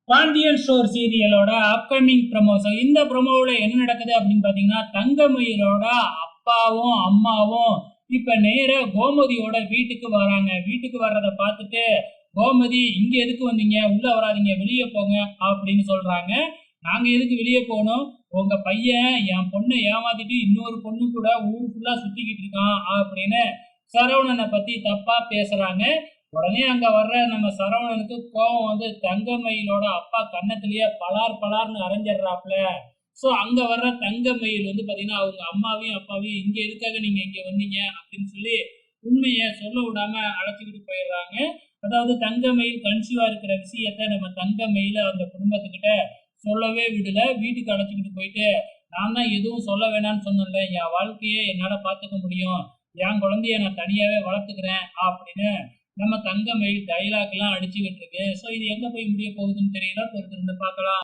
Pandian store சீரியலோட upcoming promos. இந்த ப்ரமோல என்ன நடக்குது அப்படின்னு பாத்தீங்கன்னா, தங்கமயிலோட அப்பாவும் அம்மாவும் இப்ப நேரா கோமதியோட வீட்டுக்கு வராங்க. வீட்டுக்கு வர்றத பார்த்துட்டு கோமதி, இங்க எதுக்கு வந்தீங்க? உள்ள வராதீங்க, வெளியே போங்க அப்படின்னு சொல்றாங்க. நாங்க எதுக்கு வெளியே போகணும்? உங்க பையன் என் பொண்ணை ஏமாத்திட்டு இன்னொரு பொண்ணு கூட ஊர் ஃபுல்லா சுத்திக்கிட்டு இருக்கான் அப்படின்னு சரவணனை பத்தி தப்பா பேசுறாங்க. உடனே அங்க வர்ற நம்ம சரவணனுக்கு கோபம் வந்து தங்கமயிலோட அப்பா கன்னத்திலேயே பலார் பலார்னு அரைஞ்சிடுறாப்ல. சோ அங்க வர்ற தங்கமயில் வந்து பாத்தீங்கன்னா அவங்க அம்மாவையும் அப்பாவையும் இங்க எதுக்காக நீங்க இங்க வந்தீங்க அப்படின்னு சொல்லி உண்மையை சொல்ல விடாம அழைச்சிக்கிட்டு போயிடுறாங்க. அதாவது தங்கமயில் கன்சீவா இருக்கிற விஷயத்த நம்ம தங்கமயில அந்த குடும்பத்துக்கிட்ட சொல்லவே விடல. வீட்டுக்கு அழைச்சிக்கிட்டு போயிட்டு, நான் தான் எதுவும் சொல்ல வேணாம்னு சொன்னேன்ல, என் வாழ்க்கையை என்னால பாத்துக்க முடியும், என் குழந்தைய நான் தனியாவே வளர்த்துக்கிறேன் அப்படின்னு நம்ம தங்கமயில் டைலாக் எல்லாம் அடிச்சுக்கிட்டு இருக்கு. சோ இது எங்க போய் முடிய போகுதுன்னு தெரியல. பொறுத்திருந்து பார்க்கலாம்.